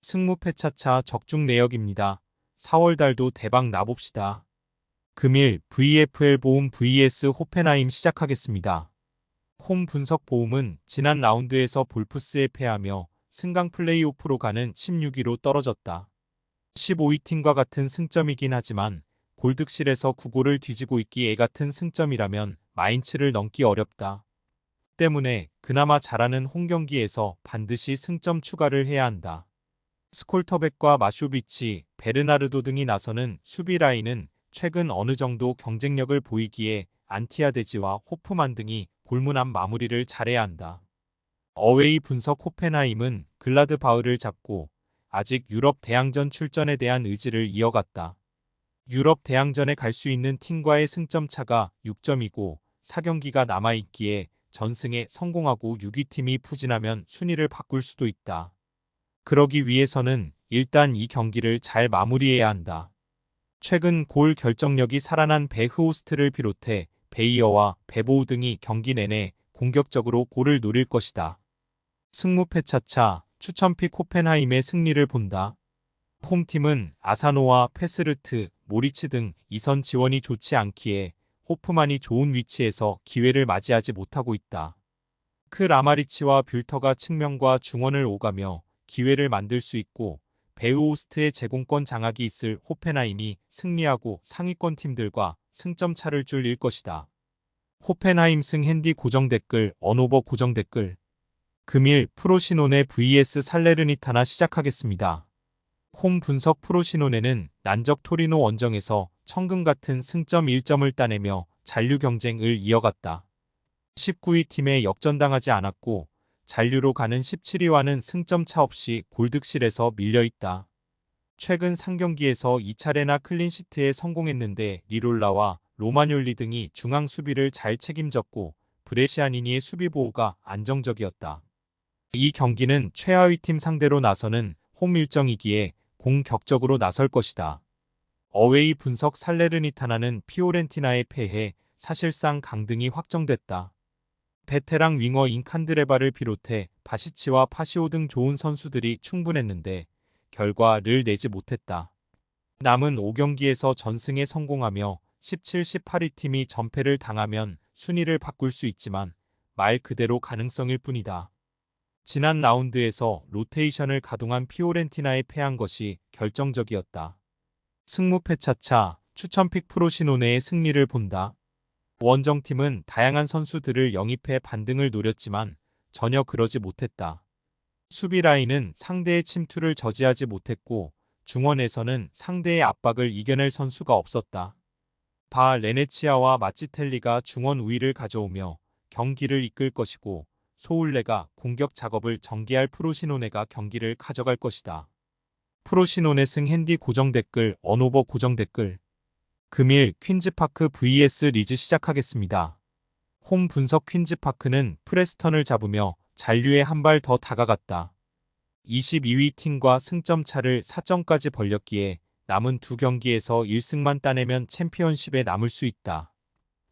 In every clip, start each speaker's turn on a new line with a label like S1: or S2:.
S1: 승무패 차차 적중 내역입니다. 4월달도 대박 나봅시다. 금일 VFL 보험 vs 호펜하임 시작하겠습니다. 홈 분석 보험은 지난 라운드에서 볼프스에 패하며 승강 플레이오프로 가는 16위로 떨어졌다. 15위 팀과 같은 승점이긴 하지만 골득실에서 9골을 뒤지고 있기 애 같은 승점이라면 마인츠를 넘기 어렵다. 때문에 그나마 잘하는 홈 경기에서 반드시 승점 추가를 해야 한다. 스콜터백과 마쇼비치, 베르나르도 등이 나서는 수비 라인은 최근 어느 정도 경쟁력을 보이기에 안티아데지와 호프만 등이 골문앞 마무리를 잘해야 한다. 어웨이 분석 호펜하임은 글라드바흐를 잡고 아직 유럽 대항전 출전에 대한 의지를 이어갔다. 유럽 대항전에 갈 수 있는 팀과의 승점 차가 6점이고 4경기가 남아있기에 전승에 성공하고 6위 팀이 부진하면 순위를 바꿀 수도 있다. 그러기 위해서는 일단 이 경기를 잘 마무리해야 한다. 최근 골 결정력이 살아난 베흐오스트를 비롯해 베이어와 베보우 등이 경기 내내 공격적으로 골을 노릴 것이다. 승무패 차차 추천픽 호펜하임의 승리를 본다. 홈팀은 아사노와 페스르트, 모리츠 등 이선 지원이 좋지 않기에 호프만이 좋은 위치에서 기회를 맞이하지 못하고 있다. 크라마리치와 뷸터가 측면과 중원을 오가며 기회를 만들 수 있고 베우오스트의 제공권 장악이 있을 호펜하임이 승리하고 상위권 팀들과 승점 차를 줄일 것이다. 호펜하임 승 핸디 고정 댓글 언오버 고정 댓글 금일 프로시노네 vs 살레르니타나 시작하겠습니다. 홈 분석 프로시노네는 난적 토리노 원정에서 천금 같은 승점 1점을 따내며 잔류 경쟁을 이어갔다. 19위 팀에 역전당하지 않았고 잔류로 가는 17위와는 승점 차 없이 골득실에서 밀려있다. 최근 3경기에서 2차례나 클린시트에 성공했는데 리롤라와 로마뇰리 등이 중앙 수비를 잘 책임졌고 브레시아니니의 수비 보호가 안정적이었다. 이 경기는 최하위 팀 상대로 나서는 홈 일정이기에 공격적으로 나설 것이다. 어웨이 분석 살레르니타나는 피오렌티나에 패해 사실상 강등이 확정됐다. 베테랑 윙어 인칸드레바를 비롯해 바시치와 파시오 등 좋은 선수들이 충분했는데 결과를 내지 못했다. 남은 5경기에서 전승에 성공하며 17, 18위 팀이 전패를 당하면 순위를 바꿀 수 있지만 말 그대로 가능성일 뿐이다. 지난 라운드에서 로테이션을 가동한 피오렌티나에 패한 것이 결정적이었다. 승무패 차차 추천픽 프로시노네의 승리를 본다. 원정팀은 다양한 선수들을 영입해 반등을 노렸지만 전혀 그러지 못했다. 수비 라인은 상대의 침투를 저지하지 못했고 중원에서는 상대의 압박을 이겨낼 선수가 없었다. 바 레네치아와 마치텔리가 중원 우위를 가져오며 경기를 이끌 것이고 소울레가 공격 작업을 전개할 프로시노네가 경기를 가져갈 것이다. 프로시노네 승 핸디 고정 댓글 언오버 고정 댓글 금일 퀸즈파크 vs 리즈 시작하겠습니다. 홈 분석 퀸즈파크는 프레스턴을 잡으며 잔류에 한 발 더 다가갔다. 22위 팀과 승점 차를 4점까지 벌렸기에 남은 두 경기에서 1승만 따내면 챔피언십에 남을 수 있다.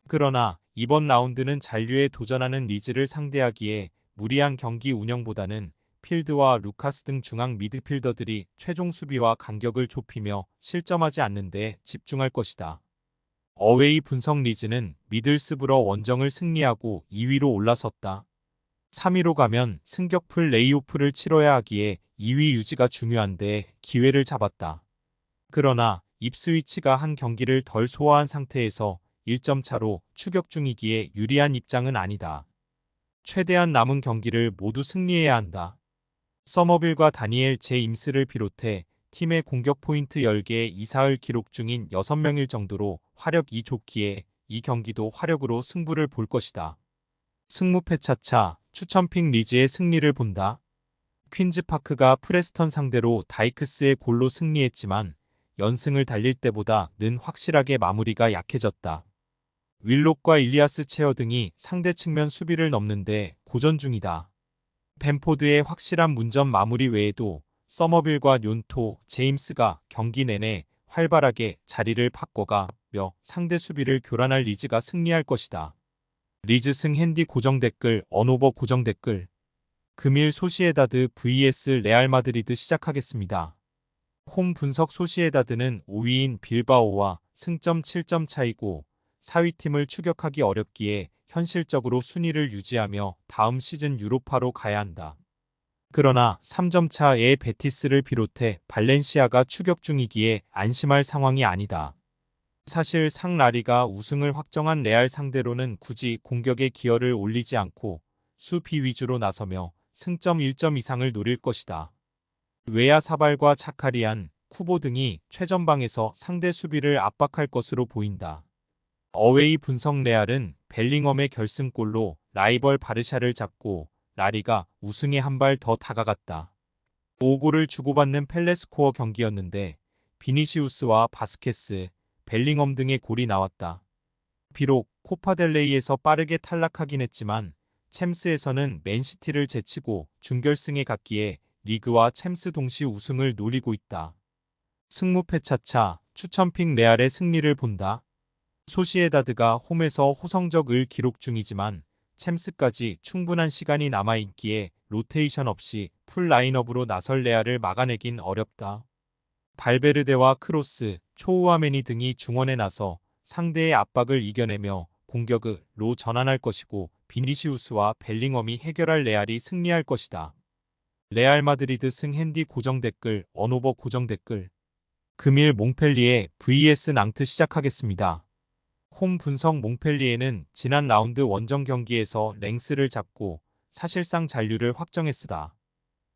S1: 그러나 이번 라운드는 잔류에 도전하는 리즈를 상대하기에 무리한 경기 운영보다는 필드와 루카스 등 중앙 미드필더들이 최종 수비와 간격을 좁히며 실점하지 않는 데 집중할 것이다. 어웨이 분석 리즈는 미들스브러 원정을 승리하고 2위로 올라섰다. 3위로 가면 승격 플레이오프를 치러야 하기에 2위 유지가 중요한데 기회를 잡았다. 그러나 입스위치가 한 경기를 덜 소화한 상태에서 1점 차로 추격 중이기에 유리한 입장은 아니다. 최대한 남은 경기를 모두 승리해야 한다. 서머빌과 다니엘 제임스를 비롯해 팀의 공격 포인트 10개의 이사흘 기록 중인 6명일 정도로 화력이 좋기에 이 경기도 화력으로 승부를 볼 것이다. 승무패 차차 추천픽 리즈의 승리를 본다. 퀸즈파크가 프레스턴 상대로 다이크스의 골로 승리했지만 연승을 달릴 때보다는 확실하게 마무리가 약해졌다. 윌록과 일리아스 체어 등이 상대 측면 수비를 넘는데 고전 중이다. 벤포드의 확실한 문전 마무리 외에도 서머빌과 뇰토, 제임스가 경기 내내 활발하게 자리를 바꿔가며 상대 수비를 교란할 리즈가 승리할 것이다. 리즈 승 핸디 고정 댓글 언오버 고정 댓글 금일 소시에다드 vs 레알 마드리드 시작하겠습니다. 홈 분석 소시에다드는 5위인 빌바오와 승점 7점 차이고 4위 팀을 추격하기 어렵기에 현실적으로 순위를 유지하며 다음 시즌 유로파로 가야 한다. 그러나 3점 차의 베티스를 비롯해 발렌시아가 추격 중이기에 안심할 상황이 아니다. 사실 상라리가 우승을 확정한 레알 상대로는 굳이 공격의 기여를 올리지 않고 수비 위주로 나서며 승점 1점 이상을 노릴 것이다. 외야 사발과 차카리안, 쿠보 등이 최전방에서 상대 수비를 압박할 것으로 보인다. 어웨이 분석 레알은 벨링엄의 결승골로 라이벌 바르샤를 잡고 라리가 우승에 한 발 더 다가갔다. 5골을 주고받는 펠레스코어 경기였는데 비니시우스와 바스케스, 벨링엄 등의 골이 나왔다. 비록 코파델레이에서 빠르게 탈락하긴 했지만 챔스에서는 맨시티를 제치고 준결승에 갔기에 리그와 챔스 동시 우승을 노리고 있다. 승무패 차차 추천픽 레알의 승리를 본다. 소시에다드가 홈에서 호성적을 기록 중이지만 챔스까지 충분한 시간이 남아있기에 로테이션 없이 풀 라인업으로 나설 레알을 막아내긴 어렵다. 발베르데와 크로스, 초우아메니 등이 중원에 나서 상대의 압박을 이겨내며 공격으로 전환할 것이고 비니시우스와 벨링엄이 해결할 레알이 승리할 것이다. 레알 마드리드 승 핸디 고정 댓글, 언오버 고정 댓글. 금일 몽펠리에 vs 낭트 시작하겠습니다. 홈 분석 몽펠리에는 지난 라운드 원정 경기에서 랭스를 잡고 사실상 잔류를 확정했으다.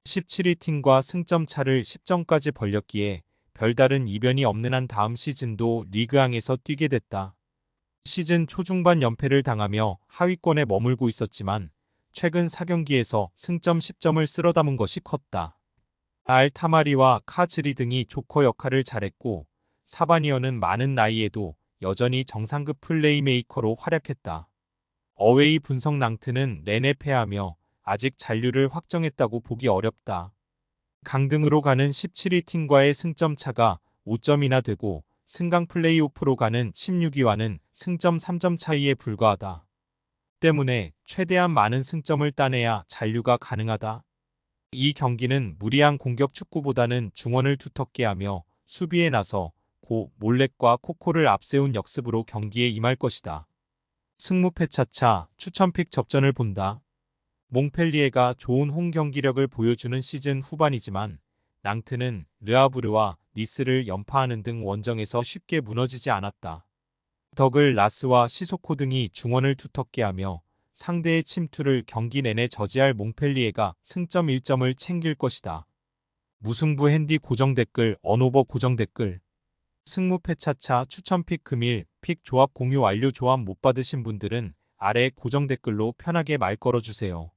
S1: 17위 팀과 승점 차를 10점까지 벌렸기에 별다른 이변이 없는 한 다음 시즌도 리그왕에서 뛰게 됐다. 시즌 초중반 연패를 당하며 하위권에 머물고 있었지만 최근 4경기에서 승점 10점을 쓸어담은 것이 컸다. 알타마리와 카즈리 등이 조커 역할을 잘했고 사바니어는 많은 나이에도 여전히 정상급 플레이메이커로 활약했다. 어웨이 분석 낭트는 렌에 패하며 아직 잔류를 확정했다고 보기 어렵다. 강등으로 가는 17위 팀과의 승점 차가 5점이나 되고 승강 플레이오프로 가는 16위와는 승점 3점 차이에 불과하다. 때문에 최대한 많은 승점을 따내야 잔류가 가능하다. 이 경기는 무리한 공격 축구보다는 중원을 두텁게 하며 수비에 나서 고 몰렉과 코코를 앞세운 역습으로 경기에 임할 것이다. 승무패 차차 추천픽 접전을 본다. 몽펠리에가 좋은 홈 경기력을 보여주는 시즌 후반이지만 낭트는 르아브르와 니스를 연파하는 등 원정에서 쉽게 무너지지 않았다. 덕을 라스와 시소코 등이 중원을 두텁게 하며 상대의 침투를 경기 내내 저지할 몽펠리에가 승점 1점을 챙길 것이다. 무승부 핸디 고정 댓글, 언오버 고정 댓글. 승무패 차차 추천픽 금일 픽 조합 공유 완료. 조합 못 받으신 분들은 아래 고정 댓글로 편하게 말 걸어주세요.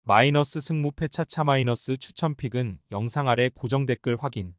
S1: 마이너스 승무패 차차 마이너스 추천픽은 영상 아래 고정 댓글 확인.